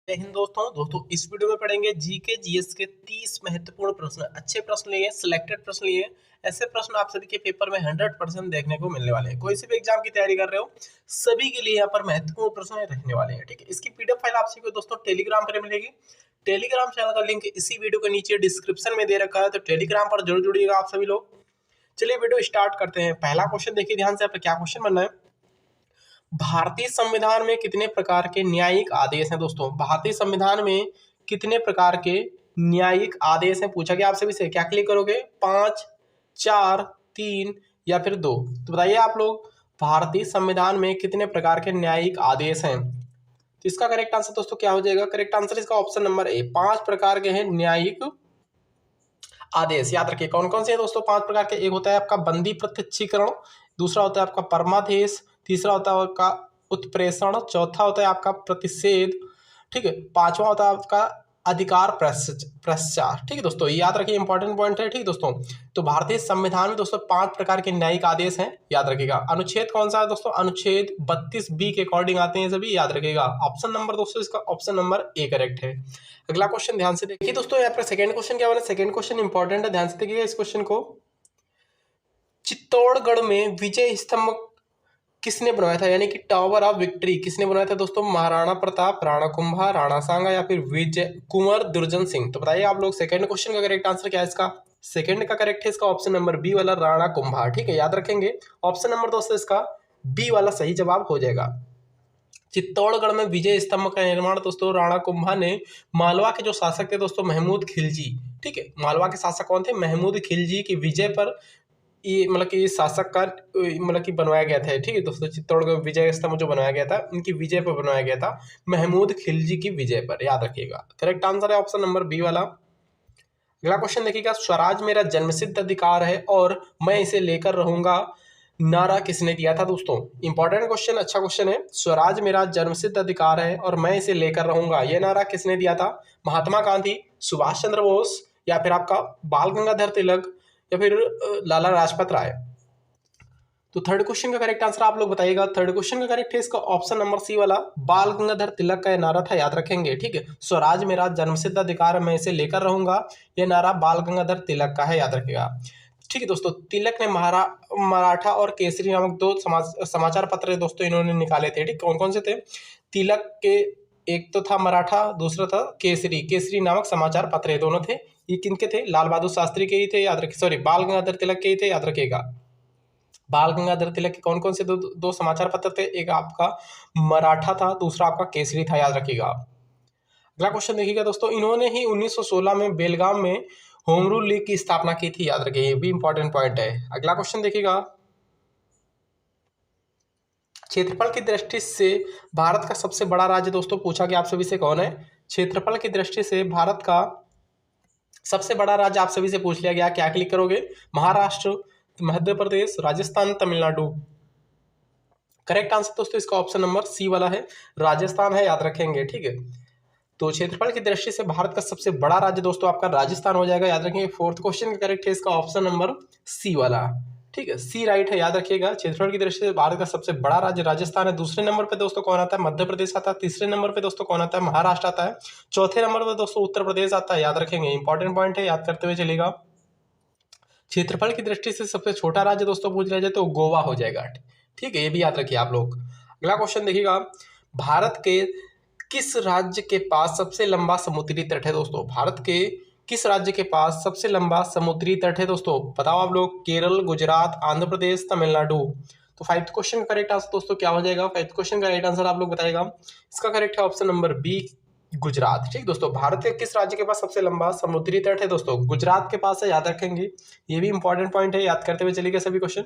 जय हिंद दोस्तों इस वीडियो में पढ़ेंगे जीके जीएस के 30 महत्वपूर्ण प्रश्न। अच्छे प्रश्न लिए, सिलेक्टेड प्रश्न लिए। ऐसे प्रश्न आप सभी के पेपर में 100% देखने को मिलने वाले हैं। कोई सी भी एग्जाम की तैयारी कर रहे हो, सभी के लिए यहाँ पर महत्वपूर्ण प्रश्न रहने वाले हैं। ठीक है, इसकी पीडीएफ फाइल आप सभी को दोस्तों टेलीग्राम पर मिलेगी। टेलीग्राम चैनल का लिंक इसी वीडियो के नीचे डिस्क्रिप्शन में दे रखा है, तो टेलीग्राम पर जरूर जुड़िएगा आप सभी लोग। चलिए वीडियो स्टार्ट करते हैं। पहला क्वेश्चन देखिए ध्यान से, क्या क्वेश्चन बनना है। भारतीय संविधान में कितने प्रकार के न्यायिक आदेश हैं दोस्तों? भारतीय संविधान में कितने प्रकार के न्यायिक आदेश हैं पूछा गया आप सभी से। क्या क्लिक करोगे? 5, 4, 3 या फिर 2? तो बताइए आप लोग, भारतीय संविधान में कितने प्रकार के न्यायिक आदेश हैं? तो इसका करेक्ट आंसर दोस्तों क्या हो जाएगा? करेक्ट आंसर इसका ऑप्शन नंबर ए, 5 प्रकार के हैं न्यायिक आदेश। याद रखिए कौन कौन से हैं दोस्तों 5 प्रकार के। एक होता है आपका बंदी प्रत्यक्षीकरण, दूसरा होता है आपका परमादेश, तीसरा होता है आपका उत्प्रेषण, चौथा होता है आपका प्रतिषेध, ठीक है, पांचवा होता है आपका अधिकार प्रचार। ठीक है दोस्तों, ये याद रखिए, इंपॉर्टेंट पॉइंट है। ठीक दोस्तों, तो भारतीय संविधान में दोस्तों 5 प्रकार के न्यायिक आदेश हैं, याद रखिएगा। अनुच्छेद कौन सा है दोस्तों? अनुच्छेद 32B के अकॉर्डिंग आते हैं सभी, याद रखिएगा। ऑप्शन नंबर दोस्तों इसका ऑप्शन नंबर ए करेक्ट है। अगला क्वेश्चन ध्यान से देखिए दोस्तों, यहाँ पर सेकंड क्वेश्चन क्या बना? सेकंड क्वेश्चन इंपॉर्टेंट है, ध्यान से देखिएगा इस क्वेश्चन को। चित्तौड़गढ़ में विजय स्तंभ किसने बनवाया था, यानी कि टावर ऑफ विक्ट्री किसने बनवाया था दोस्तों? महाराणा प्रताप, राणा कुंभा, राणा सांगा या फिर विजय कुंवर दुर्जन सिंह? तो बताइए आप लोग, सेकंड क्वेश्चन का करेक्ट आंसर क्या है इसका? सेकंड का करेक्ट है इसका ऑप्शन नंबर बी वाला, राणा कुंभा। ठीक है, याद रखेंगे ऑप्शन नंबर दोस्तों इसका बी वाला सही जवाब हो जाएगा। चित्तौड़गढ़ में विजय स्तंभ का निर्माण दोस्तों राणा कुंभा ने मालवा के जो शासक थे दोस्तों महमूद खिलजी, ठीक है, मालवा के शासक कौन थे? महमूद खिलजी की विजय पर ये मतलब कि शासक का मतलब कि बनवाया गया था। ठीक है दोस्तों, चित्तौड़गढ़ विजय स्तंभ जो बनाया गया था उनकी विजय पर बनवाया गया था, महमूद खिलजी की विजय पर, याद रखिएगा। करेक्ट आंसर है ऑप्शन नंबर बी वाला। अगला क्वेश्चन देखिएगा, स्वराज मेरा जन्मसिद्ध अधिकार है और मैं इसे लेकर रहूंगा, नारा किसने दिया था दोस्तों? इंपॉर्टेंट क्वेश्चन, अच्छा क्वेश्चन है। स्वराज मेरा जन्मसिद्ध अधिकार है और मैं इसे लेकर रहूंगा, यह नारा किसने दिया था? महात्मा गांधी, सुभाष चंद्र बोस या फिर आपका बाल गंगाधर तिलक या फिर लाला लाजपत राय? तो थर्ड क्वेश्चन का करेक्ट आंसर आप लोग बताइएगा। थर्ड क्वेश्चन का करेक्ट है इसका ऑप्शन नंबर सी वाला, बाल गंगाधर तिलक का यह नारा था, याद रखेंगे। ठीक है, स्वराज मेरा जन्मसिद्ध अधिकार है, मैं इसे लेकर रहूंगा, यह नारा बाल गंगाधर तिलक का है, याद रखेगा। ठीक है दोस्तों, तिलक ने मराठा और केसरी नामक 2 समाचार पत्र दोस्तों इन्होंने निकाले थे। ठीक, कौन कौन से थे? तिलक के एक तो था मराठा, दूसरा था केसरी नामक समाचार पत्र, ये दोनों थे। ये किनके थे? लाल बहादुर शास्त्री के ही थे, याद रखिए। सॉरी, बाल गंगाधर तिलक के ही थे, याद रखिएगा। बाल गंगाधर तिलक के कौन कौन से दो समाचार पत्र थे? एक आपका मराठा था, दूसरा आपका केसरी था, याद रखिएगा। अगला क्वेश्चन देखिएगा दोस्तों, इन्होंने ही 1916 में बेलगाम में होम रूल लीग की स्थापना की थी, याद रखिए, ये भी इंपॉर्टेंट पॉइंट है। अगला क्वेश्चन देखिएगा, क्षेत्रफल की दृष्टि से भारत का सबसे बड़ा राज्य दोस्तों पूछा गया आप सभी से कौन है? क्षेत्रफल की दृष्टि से भारत का सबसे बड़ा राज्य आप सभी से पूछ लिया गया। क्या क्लिक करोगे? महाराष्ट्र, मध्य प्रदेश, राजस्थान, तमिलनाडु? करेक्ट आंसर दोस्तों इसका ऑप्शन नंबर सी वाला है, राजस्थान है, याद रखेंगे। ठीक है, तो क्षेत्रफल की दृष्टि से भारत का सबसे बड़ा राज्य दोस्तों आपका राजस्थान हो जाएगा, याद रखेंगे। फोर्थ क्वेश्चन का करेक्ट है इसका ऑप्शन नंबर सी वाला। ठीक है, सी राइट है, याद रखिएगा। क्षेत्रफल की दृष्टि से भारत का सबसे बड़ा राज्य राजस्थान है। दूसरे नंबर पे दोस्तों कौन आता है? मध्य प्रदेश आता है। तीसरे नंबर पे दोस्तों कौन आता है? महाराष्ट्र आता है। चौथे नंबर पे दोस्तों उत्तर प्रदेश आता है, याद रखेंगे। इंपॉर्टेंट पॉइंट है, याद करते हुए चलेगा। क्षेत्रफल की दृष्टि से सबसे छोटा राज्य दोस्तों पूछ लिया जाए तो गोवा हो जाएगा। ठीक है, ये भी याद रखिए आप लोग। अगला क्वेश्चन देखिएगा, भारत के किस राज्य के पास सबसे लंबा समुद्री तट है दोस्तों? भारत के किस राज्य के पास सबसे लंबा समुद्री तट है दोस्तों? बताओ आप लोग। केरल, गुजरात, आंध्र प्रदेश, तमिलनाडु? तो 5th क्वेश्चन का करेक्ट आंसर दोस्तों क्या हो जाएगा? 5th क्वेश्चन का राइट आंसर आप लोग बताएगा। इसका करेक्ट है ऑप्शन नंबर बी, गुजरात। ठीक दोस्तों, भारत के किस राज्य के पास सबसे लंबा समुद्री तट है दोस्तों? गुजरात के पास है, याद रखेंगे। ये भी इंपॉर्टेंट पॉइंट है, याद करते हुए चलिएगा सभी क्वेश्चन।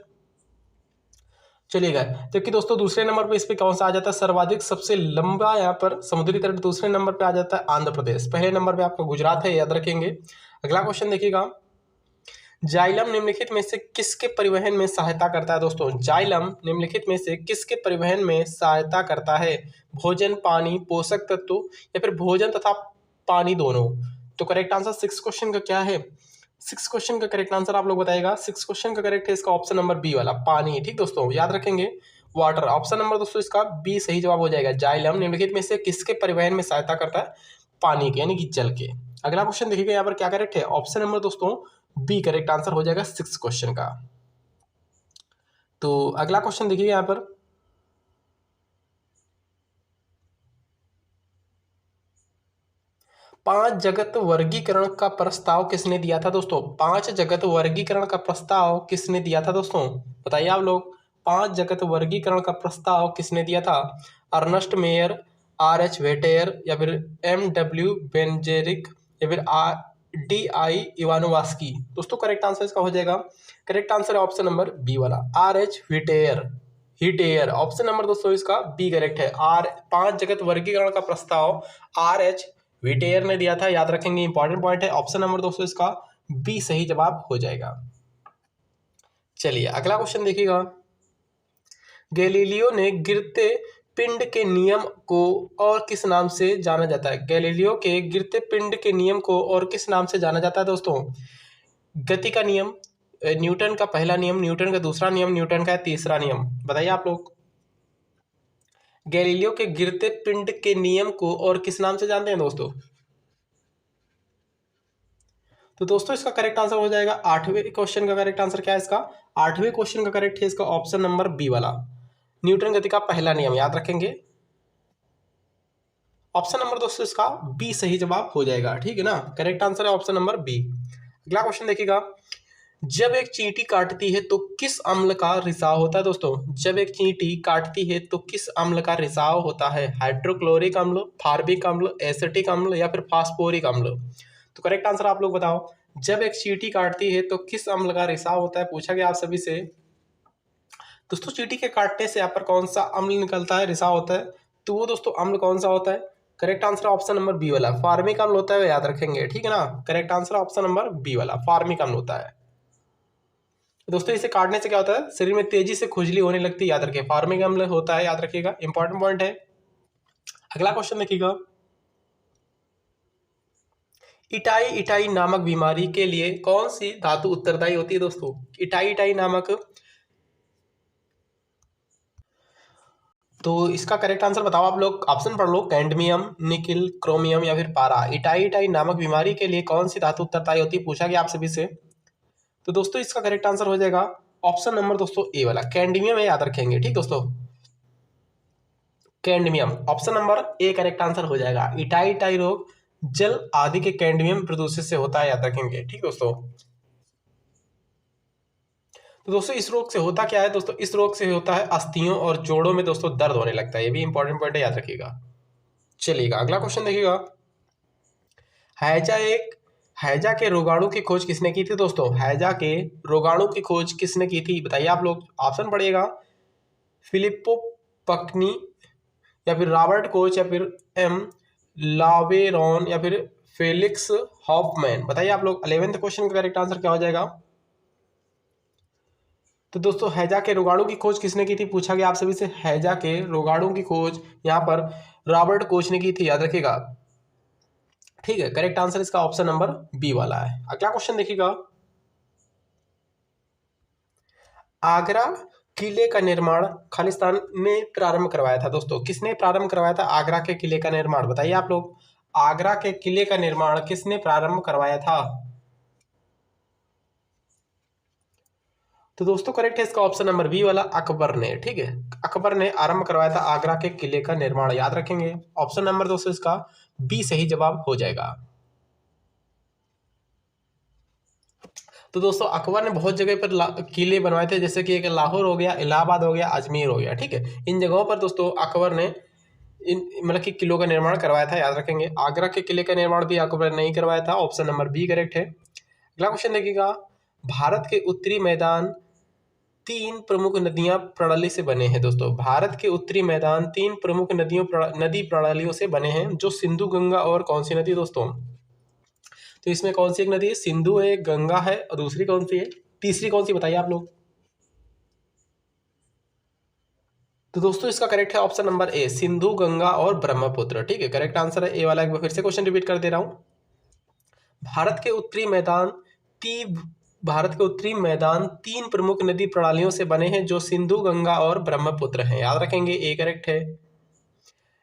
चलिएगा, जबकि दोस्तों दूसरे नंबर पे इस पे कौन सा आ जाता है? सर्वाधिक सबसे लंबा यहाँ पर समुद्री तट दूसरे नंबर पे आ जाता है आंध्र प्रदेश। पहले नंबर पे आपका गुजरात है, याद रखेंगे। अगला क्वेश्चन देखिएगा, जाइलम निम्नलिखित में से किसके परिवहन में सहायता करता है दोस्तों? जाइलम निम्नलिखित में से किसके परिवहन में सहायता करता है? भोजन, पानी, पोषक तत्व या फिर भोजन तथा पानी दोनों? तो करेक्ट आंसर 6 क्वेश्चन का क्या है? 6 क्वेश्चन का करेक्ट आंसर आप लोग बताएगा। 6 क्वेश्चन का करेक्ट है इसका ऑप्शन नंबर बी वाला, पानी। ठीक दोस्तों, याद रखेंगे। वाटर। ऑप्शन नंबर दोस्तों इसका बी सही जवाब हो जाएगा। जाइलम निम्नलिखित में से किसके परिवहन में सहायता करता है? पानी के यानी कि जल के। अगला क्वेश्चन देखिएगा यहाँ पर क्या करेक्ट है। ऑप्शन नंबर दोस्तों बी करेक्ट आंसर हो जाएगा 6 क्वेश्चन का। तो अगला क्वेश्चन देखिए यहाँ पर, पांच जगत वर्गीकरण का प्रस्ताव किसने दिया था दोस्तों? पांच जगत वर्गीकरण का प्रस्ताव किसने दिया था दोस्तों? बताइए आप लोग, पांच जगत वर्गीकरण का प्रस्ताव किसने दिया था? अर्नस्ट मेयर, आर एच वेटेयर, या फिर एम डब्ल्यू बेंजेरिक, या फिर डी आई इवानोवास्की। दोस्तों करेक्ट आंसर इसका हो जाएगा, करेक्ट आंसर है ऑप्शन नंबर बी वाला, आर एच विटेयर। हिटेयर ऑप्शन नंबर दोस्तों इसका बी करेक्ट है। पांच जगत वर्गीकरण का प्रस्ताव आर एच विटेयर ने दिया था, याद रखेंगे, इंपॉर्टेंट पॉइंट है। ऑप्शन नंबर दोस्तों इसका बी सही जवाब हो जाएगा। चलिए अगला क्वेश्चन देखिएगा, गैलीलियो ने गिरते पिंड के नियम को और किस नाम से जाना जाता है? गैलीलियो के गिरते पिंड के नियम को और किस नाम से जाना जाता है दोस्तों? गति का नियम, न्यूटन का पहला नियम, न्यूटन का दूसरा नियम, न्यूटन का तीसरा नियम। बताइए आप लोग, गैलीलियो के गिरते पिंड के नियम को और किस नाम से जानते हैं दोस्तों? तो दोस्तों इसका करेक्ट आंसर हो जाएगा, आठवें क्वेश्चन का करेक्ट आंसर क्या है इसका? आठवें क्वेश्चन का करेक्ट है इसका ऑप्शन नंबर बी वाला, न्यूटन गति का पहला नियम, याद रखेंगे। ऑप्शन नंबर दोस्तों इसका बी सही जवाब हो जाएगा, ठीक है ना। करेक्ट आंसर है ऑप्शन नंबर बी। अगला क्वेश्चन देखिएगा, जब एक चींटी काटती है तो किस अम्ल का रिसाव होता है दोस्तों? जब एक चींटी काटती है तो किस अम्ल का रिसाव होता है? हाइड्रोक्लोरिक अम्ल, फार्मिक अम्ल, एसिटिक अम्ल, या फिर फास्फोरिक अम्ल। तो करेक्ट आंसर आप लोग बताओ, जब एक चींटी काटती है तो किस अम्ल का रिसाव होता है, पूछा गया आप सभी से। दोस्तों चींटी के काटने से यहाँ पर कौन सा अम्ल निकलता है, रिसाव होता है, तो वो दोस्तों अम्ल कौन सा होता है? Correct answer option number B वाला, फार्मिक अम्ल होता है, याद रखेंगे, ठीक है ना। Correct answer option number B वाला, फार्मिक अम्ल होता है। दोस्तों इसे काटने से क्या होता है? शरीर में तेजी से खुजली होने लगती है, याद रखिए, फार्मिक अम्ल होता है, याद रखिएगा, इंपॉर्टेंट पॉइंट है। अगला क्वेश्चन देखिएगा, इटाई इटाई नामक बीमारी के लिए कौन सी धातु उत्तरदायी होती है दोस्तों? इटाई इटाई नामक, तो इसका करेक्ट आंसर बताओ आप लोग, ऑप्शन पढ़ लो, कैडमियम, निकिल, क्रोमियम, या फिर पारा। इटाई इटाई नामक बीमारी के लिए कौन सी धातु उत्तरदायी होती है, पूछा गया आप सभी से। तो दोस्तों इसका करेक्ट आंसर हो जाएगा ऑप्शन नंबर दोस्तों ए वाला, कैडमियम है, याद रखेंगे, ठीक दोस्तों, cadmium option number A correct answer हो जाएगा। इटाई इटाई रोग जल आदि के कैडमियम प्रदूषित से होता है, याद रखेंगे, ठीक दोस्तों। तो दोस्तों इस रोग से होता क्या है दोस्तों? इस रोग से होता है अस्थियों और जोड़ों में दोस्तों दर्द होने लगता है, ये भी इंपॉर्टेंट पॉइंट है, याद रखिएगा। चलिएगा अगला क्वेश्चन देखिएगा, हैजा के रोगाणु की खोज किसने की थी दोस्तों? हैजा के रोगाणु की खोज किसने की थी, बताइए आप लोग, ऑप्शन पढ़िएगा, फिलिप्पो पकनी, या फिर रॉबर्ट कोच, या फिर एम लावेरॉन, या फिर फेलिक्स हॉफमैन। बताइए आप लोग, 11वें क्वेश्चन का करेक्ट आंसर क्या हो जाएगा? तो दोस्तों हैजा के रोगाणु की खोज किसने की थी, पूछा गया आप सभी से। हैजा के रोगाणु की खोज यहाँ पर रॉबर्ट कोच ने की थी, याद रखिएगा, ठीक है। करेक्ट आंसर इसका ऑप्शन नंबर बी वाला है। अगला क्वेश्चन देखिएगा, आगरा किले का निर्माण खालिस्तान ने प्रारंभ करवाया था दोस्तों, किसने प्रारंभ करवाया था आगरा के किले का निर्माण? बताइए आप लोग, आगरा के किले का निर्माण किसने प्रारंभ करवाया था? तो दोस्तों करेक्ट है इसका ऑप्शन नंबर बी वाला, अकबर ने, ठीक है, अकबर ने आरंभ करवाया था आगरा के किले का निर्माण, याद रखेंगे। ऑप्शन नंबर दोस्तों इसका बी सही जवाब हो जाएगा। तो दोस्तों अकबर ने बहुत जगह पर किले बनवाए थे, जैसे कि एक लाहौर हो गया, इलाहाबाद हो गया, अजमेर हो गया, ठीक है। इन जगहों पर दोस्तों अकबर ने इन मतलब कि किलों का निर्माण करवाया था, याद रखेंगे। आगरा के किले का निर्माण भी अकबर ने नहीं करवाया था, ऑप्शन नंबर बी करेक्ट है। अगला क्वेश्चन देखिएगा, भारत के उत्तरी मैदान तीन प्रमुख नदियां प्रणाली से बने हैं दोस्तों। भारत के उत्तरी मैदान तीन प्रमुख नदी प्रणालियों से बने हैं, जो सिंधु, गंगा और कौन सी नदी दोस्तों? तो इसमें कौन सी एक नदी है? सिंधु है, गंगा है, और दूसरी कौन सी है? तीसरी कौन सी बताइए आप लोग। तो दोस्तों इसका करेक्ट है option number A, Sindhu, Ganga और ब्रह्मपुत्र, ठीक है। करेक्ट आंसर है ए वाला। एक बार फिर से क्वेश्चन रिपीट कर दे रहा हूं, भारत के उत्तरी मैदान तीन भारत के उत्तरी मैदान 3 प्रमुख नदी प्रणालियों से बने हैं जो सिंधु, गंगा और ब्रह्मपुत्र हैं। याद रखेंगे, ए करेक्ट है।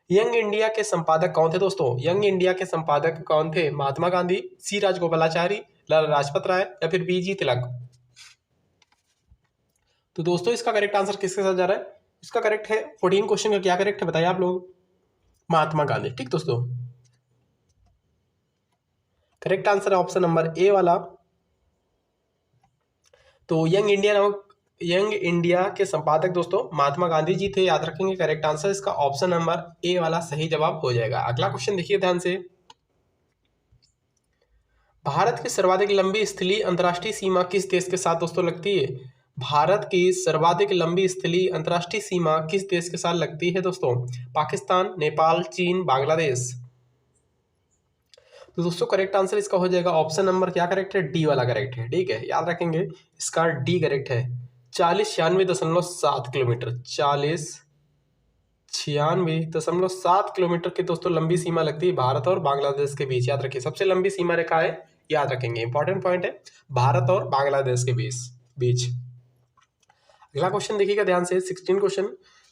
यंग इंडिया के संपादक कौन थे दोस्तों? यंग इंडिया के संपादक कौन थे? महात्मा गांधी, सी राजगोपालाचारी, लाला लाजपत राय या फिर बीजी तिलक। तो दोस्तों इसका करेक्ट आंसर किसके साथ जा रहा है? इसका करेक्ट है 14 क्वेश्चन का क्या करेक्ट है बताइए आप लोग? महात्मा गांधी। ठीक दोस्तों, करेक्ट आंसर है ऑप्शन नंबर ए वाला। तो यंग इंडिया के संपादक दोस्तों महात्मा गांधी जी थे। याद रखेंगे, करेक्ट आंसर इसका ऑप्शन नंबर ए वाला सही जवाब हो जाएगा। अगला क्वेश्चन देखिए ध्यान से। भारत की सर्वाधिक लंबी स्थलीय अंतर्राष्ट्रीय सीमा किस देश के साथ दोस्तों लगती है? भारत की सर्वाधिक लंबी स्थलीय अंतर्राष्ट्रीय सीमा किस देश के साथ लगती है दोस्तों? पाकिस्तान, नेपाल, चीन, बांग्लादेश। तो दोस्तों करेक्ट आंसर इसका हो जाएगा ऑप्शन नंबर क्या करेक्ट है? डी वाला करेक्ट है। ठीक है, याद रखेंगे इसका डी करेक्ट है। 4096.7 किलोमीटर, 4096.7 किलोमीटर की दोस्तों लंबी सीमा लगती है भारत और बांग्लादेश के बीच। याद रखिए, सबसे लंबी सीमा रेखा है, याद रखेंगे, इंपॉर्टेंट पॉइंट है, भारत और बांग्लादेश के बीच। अगला क्वेश्चन देखिएगा ध्यान से, 16 क्वेश्चन।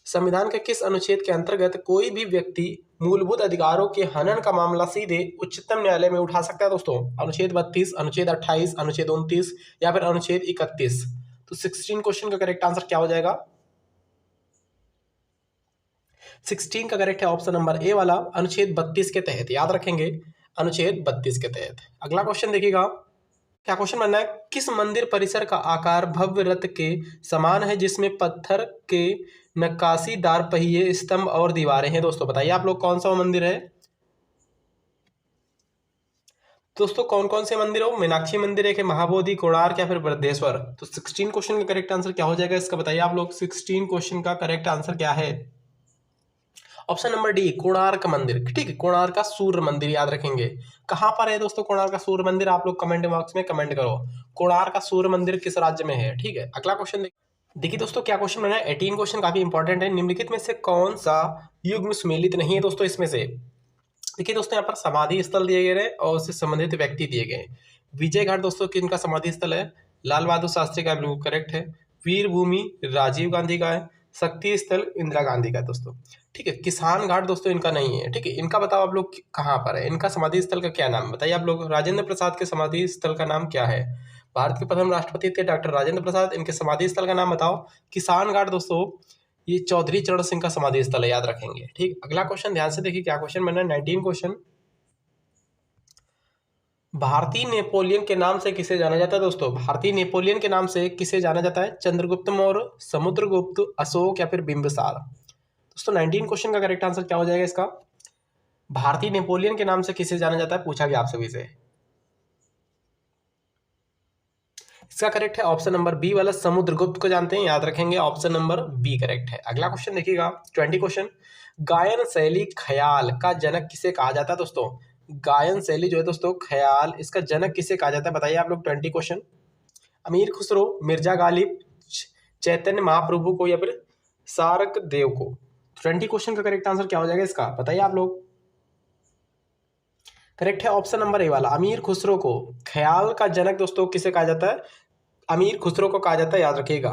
संविधान के किस अनुच्छेद के अंतर्गत कोई भी व्यक्ति मूलभूत अधिकारों के हनन का मामला सीधे उच्चतम न्यायालय में उठा सकता है दोस्तों? अनुच्छेद 32, अनुच्छेद 28, अनुच्छेद 29 या फिर अनुच्छेद 31। तो 16 क्वेश्चन का करेक्ट आंसर क्या हो जाएगा? 16 का करेक्ट है ऑप्शन नंबर ए वाला, अनुच्छेद 32 के तहत। याद रखेंगे, अनुच्छेद 32 के तहत। अगला क्वेश्चन देखिएगा, क्या क्वेश्चन बनना है? किस मंदिर परिसर का आकार भव्य रथ के समान है जिसमें पत्थर के नक्काशीदार पहिए, स्तंभ और दीवारें हैं दोस्तों? बताइए आप लोग कौन सा मंदिर है दोस्तों? कौन कौन से मंदिर हो? मीनाक्षी मंदिर है, महाबोधि, कोणार्क या फिर बृहदेश्वर। तो 16 क्वेश्चन का करेक्ट आंसर क्या हो जाएगा इसका बताइए आप लोग? 16 क्वेश्चन का करेक्ट आंसर क्या है? ऑप्शन नंबर डी, कोणार्क मंदिर। ठीक है, कोणार्क का सूर्य मंदिर। याद रखेंगे, कहां पर है दोस्तों कोणार्क का सूर्य मंदिर? आप लोग कमेंट बॉक्स में कमेंट करो, कोणार्क का सूर्य मंदिर किस राज्य में है। ठीक है, अगला क्वेश्चन देखिए दोस्तों, क्या क्वेश्चन बना है? 18 क्वेश्चन काफी इंपॉर्टेंट है। निम्नलिखित में से कौन सा युग्म सुमेलित नहीं है दोस्तों? इसमें से देखिए दोस्तों, यहाँ पर समाधि स्थल दिए गए हैं और उससे संबंधित व्यक्ति दिए गए। विजय घाट दोस्तों किनका समाधि स्थल है? लाल बहादुर शास्त्री का, बिल्कुल करेक्ट है। वीर भूमि राजीव गांधी का है। शक्ति स्थल इंदिरा गांधी का है दोस्तों। ठीक है, किसान घाट दोस्तों इनका नहीं है। ठीक है, इनका बताओ आप लोग कहाँ पर है, इनका समाधि स्थल का क्या नाम बताइए आप लोग? राजेंद्र प्रसाद के समाधि स्थल का नाम क्या है? भारत के प्रथम राष्ट्रपति थे डॉक्टर राजेंद्र प्रसाद, इनके समाधि स्थल का नाम बताओ। किसान घाट दोस्तों ये चौधरी चरण सिंह का समाधि स्थल है, याद रखेंगे। ठीक, अगला क्वेश्चन ध्यान से देखिए, क्या क्वेश्चन बना है? 19 क्वेश्चन। भारतीय नेपोलियन के नाम से किसे जाना जाता है दोस्तों? भारतीय नेपोलियन के नाम से किसे जाना जाता है? चंद्रगुप्त मौर्य, समुद्रगुप्त, अशोक या फिर बिंबिसार। दोस्तों 19 क्वेश्चन का करेक्ट आंसर क्या हो जाएगा इसका? भारतीय नेपोलियन के नाम से किसे जाना जाता है, पूछा गया आप सभी से। इसका करेक्ट है ऑप्शन नंबर बी वाला, समुद्रगुप्त को जानते हैं। याद रखेंगे, ऑप्शन नंबर बी करेक्ट है। अगला क्वेश्चन देखिएगा, 20 क्वेश्चन। गायन शैली ख्याल का जनक किसे कहा जाता है दोस्तों? गायन शैली जो है दोस्तों ख्याल, इसका जनक किसे कहा जाता है बताइए आप लोग? 20 क्वेश्चन। अमीर खुसरो, मिर्जा गालिब, चैतन्य महाप्रभु को या फिर सारक देव को। 20 क्वेश्चन का करेक्ट आंसर क्या हो जाएगा इसका बताइए आप लोग? करेक्ट है ऑप्शन नंबर ए वाला, अमीर खुसरो को। ख्याल का जनक दोस्तों किसे कहा जाता है? अमीर खुसरो को कहा जाता है, याद रखिएगा।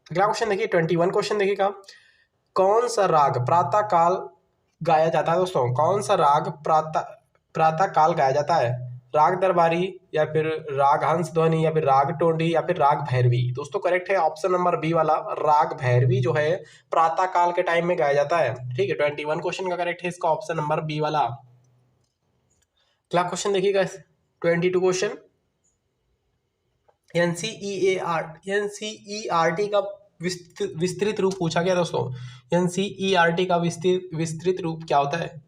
अगला क्वेश्चन देखिए, 21 क्वेश्चन देखिएगा। कौन सा राग प्रातः काल गाया जाता है दोस्तों? कौन सा राग प्रातः काल गाया जाता है? राग दरबारी या फिर राग हंस ध्वनि या फिर राग टोंडी या फिर राग भैरवी। दोस्तों करेक्ट है ऑप्शन नंबर बी वाला, राग भैरवी जो है प्रातः काल के टाइम में गाया जाता है। ठीक है, 21 क्वेश्चन का करेक्ट है इसका ऑप्शन नंबर बी वाला। अगला क्वेश्चन देखिएगा, 22 क्वेश्चन। एनसीईआरटी का विस्तृत रूप पूछा गया दोस्तों। एनसीईआरटी का विस्तृत रूप क्या होता है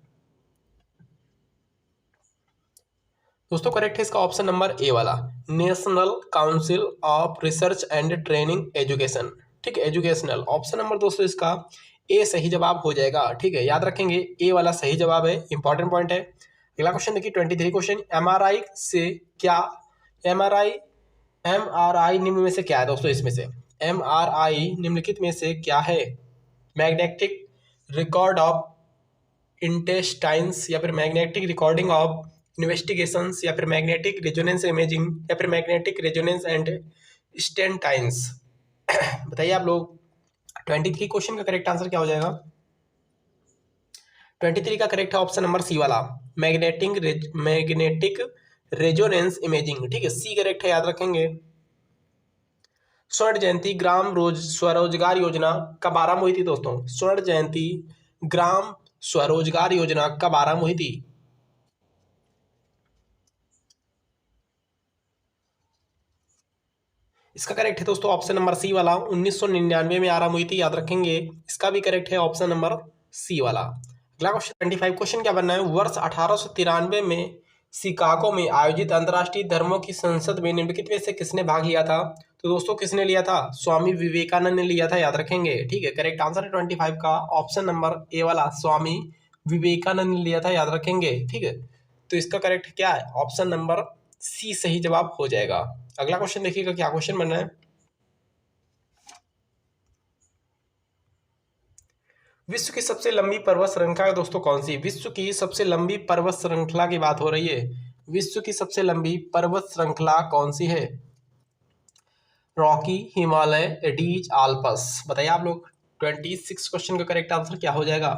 दोस्तों? करेक्ट है इसका ऑप्शन नंबर ए वाला, national council of research and training education. ठीक है, एजुकेशनल। ऑप्शन नंबर दोस्तों इसका ए सही जवाब हो जाएगा। ठीक है, याद रखेंगे, ए वाला सही जवाब है, इंपॉर्टेंट पॉइंट है। अगला क्वेश्चन देखिए, 23 क्वेश्चन। एमआरआई से क्या, एमआरआई निम्न में से क्या है दोस्तों? इसमें से एमआरआई निम्नलिखित में से क्या है? मैग्नेटिक रिकॉर्ड ऑफ इंटेस्टाइन्स या फिर मैग्नेटिक रिकॉर्डिंग ऑफ इन्वेस्टिगेशंस या फिर मैग्नेटिक रेजोनेंस इमेजिंग या फिर मैग्नेटिक रेजोनेंस एंड स्टेंटाइंस। बताइए आप लोग 23 क्वेश्चन का करेक्ट आंसर क्या हो जाएगा। 23 का करेक्ट है ऑप्शन नंबर सी वाला, मैग्नेटिक रेजोनेंस इमेजिंग। ठीक है, सी करेक्ट है, याद रखेंगे। स्वर्ण जयंती ग्राम स्वरोजगार योजना कब आरंभ हुई थी दोस्तों। स्वर्ण जयंती ग्राम स्वरोजगार योजना कब आरंभ हुई थी। इसका करेक्ट है दोस्तों ऑप्शन नंबर सी वाला, 1999 में आरंभ हुई थी, याद रखेंगे। इसका भी करेक्ट है ऑप्शन नंबर सी वाला। अगला क्वेश्चन 25 क्वेश्चन क्या बनना है। वर्ष 1893 में शिकागो में आयोजित अंतर्राष्ट्रीय धर्मों की संसद में निम्नलिखित में से किसने भाग लिया था। तो दोस्तों किसने लिया था, स्वामी विवेकानंद ने लिया था, याद रखेंगे। ठीक है, करेक्ट आंसर है 25 का ऑप्शन नंबर ए वाला, स्वामी विवेकानंद ने लिया था, याद रखेंगे। ठीक है, तो इसका करेक्ट क्या है, ऑप्शन नंबर सी सही जवाब हो जाएगा। अगला क्वेश्चन देखिएगा क्या क्वेश्चन बन रहा है। विश्व की सबसे लंबी पर्वत श्रृंखला दोस्तों कौन सी। विश्व की सबसे लंबी पर्वत श्रृंखला की बात हो रही है। विश्व की सबसे लंबी पर्वत श्रृंखला कौन सी है। Rocky, Himalaya, Andes, Alps. बताइए आप लोग 26 क्वेश्चन का करेक्ट आंसर क्या हो जाएगा।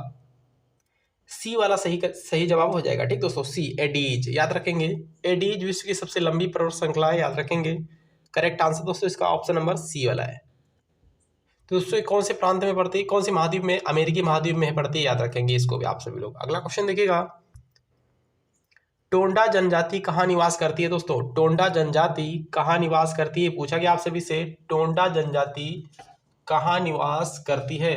सी वाला सही जवाब हो जाएगा। ठीक दोस्तों, सी एडीज, याद रखेंगे। एडीज विश्व की सबसे लंबी पर्वत श्रृंखला है, याद रखेंगे। करेक्ट आंसर दोस्तों इसका ऑप्शन नंबर सी वाला है। तो दोस्तों कौन से प्रांत में पड़ती है, कौन से महाद्वीप में, अमेरिकी महाद्वीप में पड़ती है, याद रखेंगे इसको भी आप सभी लोग। अगला क्वेश्चन देखिएगा, टोंडा जनजाति कहाँ निवास करती है दोस्तों। टोंडा जनजाति कहाँ निवास करती है, पूछा गया आप सभी से। टोंडा जनजाति कहाँ निवास करती है।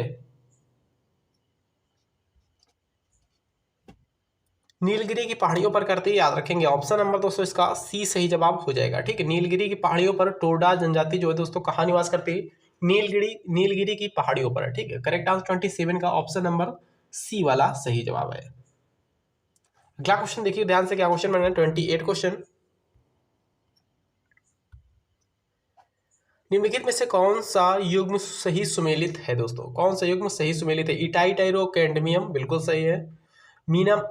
नीलगिरी की पहाड़ियों पर करती है, याद रखेंगे। ऑप्शन नंबर दोस्तों इसका सी सही जवाब हो जाएगा। ठीक है, नीलगिरी की पहाड़ियों पर टोंडा जनजाति जो है दोस्तों कहाँ निवास करती है, नीलगिरी की पहाड़ियों पर। ठीक है, करेक्ट आंसर 27 का ऑप्शन नंबर सी वाला सही जवाब है। अगला क्वेश्चन देखिए ध्यान से, क्या क्वेश्चन बन रहा है। 28 क्वेश्चन, निम्नलिखित में से कौन सा युग्म सही सुमेलित है दोस्तों। कौन सा युग्म सही सुमेलित है। इटाई टाइरो कैडमियम बिल्कुल सही है। मीना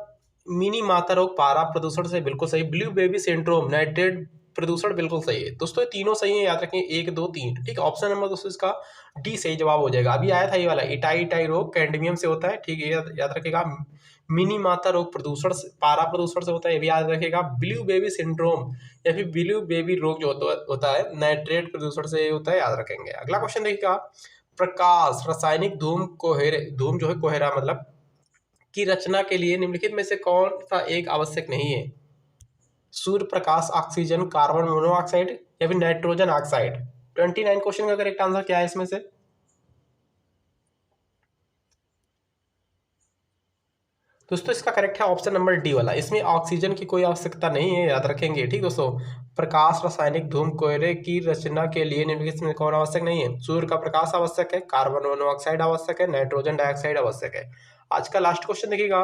मिनी माता रोग पारा प्रदूषण से बिल्कुल सही। ब्लू बेबी सिंड्रोम नाइट्रेट प्रदूषण बिल्कुल सही है दोस्तों। ये तीनों सही है, याद रखें 1 2 3। ठीक है, ऑप्शन नंबर दोस्तों इसका डी सही जवाब हो जाएगा। अभी आया था ये वाला, इटाई रोग कैडमियम से होता है। ठीक है, याद रखेगा। मिनी माता रोग प्रदूषण से, पारा प्रदूषण से होता है, ये भी याद रखेगा। ब्लू बेबी सिंड्रोम या फिर ब्लू बेबी रोग जो होता है नाइट्रेट प्रदूषण से होता है, याद रखेंगे। अगला क्वेश्चन देखिएगा, प्रकाश रासायनिक धूम जो है कोहरा मतलब की रचना के लिए निम्नलिखित में से कौन सा एक आवश्यक नहीं है। Surya Prakash, oxygen, carbon monoxide या फिर नाइट्रोजन ऑक्साइड। 29 क्वेश्चन का करेक्ट आंसर क्या है इसमें से। दोस्तों इसका करेक्ट है ऑप्शन नंबर डी वाला, इसमें ऑक्सीजन की कोई आवश्यकता नहीं है, याद रखेंगे। ठीक दोस्तों, प्रकाश रासायनिक धूम कोहरे की रचना के लिए निम्नलिखित में कौन आवश्यक नहीं है। सूर्य का प्रकाश आवश्यक है, कार्बन मोनोऑक्साइड आवश्यक है, नाइट्रोजन डाइऑक्साइड आवश्यक है। आज का लास्ट क्वेश्चन देखिएगा,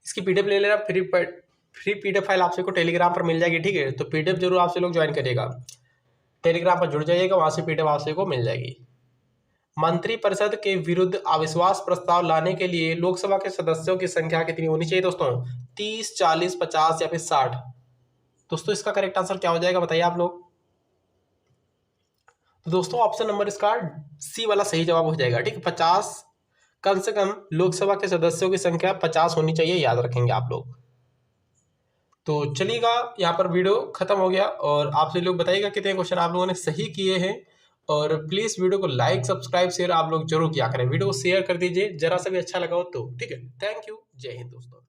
इसकी पीडीएफ ले लेना। फ्री पीडीएफ फाइल आपसे को टेलीग्राम पर मिल जाएगी। ठीक है, तो पीडीएफ जरूर आपसे लोग ज्वाइन करिएगा, टेलीग्राम पर जुड़ जाइएगा, वहां से पीडीएफ आपसे को मिल जाएगी। मंत्रिपरिषद के विरुद्ध अविश्वास प्रस्ताव लाने के लिए लोकसभा के सदस्यों की संख्या कितनी होनी चाहिए दोस्तों। 30, 40, 50 या फिर 60। दोस्तों इसका करेक्ट आंसर क्या हो जाएगा, बताइए आप लोग। तो दोस्तों ऑप्शन नंबर इसका सी वाला सही जवाब हो जाएगा। ठीक है, 50, कम से कम लोकसभा के सदस्यों की संख्या 50 होनी चाहिए, याद रखेंगे आप लोग। तो चलिएगा, यहाँ पर वीडियो खत्म हो गया और आपसे लोग बताइएगा कितने क्वेश्चन आप लोगों ने सही किए हैं। और प्लीज वीडियो को लाइक सब्सक्राइब शेयर आप लोग जरूर किया करें। वीडियो को शेयर कर दीजिए, जरा सा भी अच्छा लगा हो तो। ठीक है, थैंक यू, जय हिंद दोस्तों।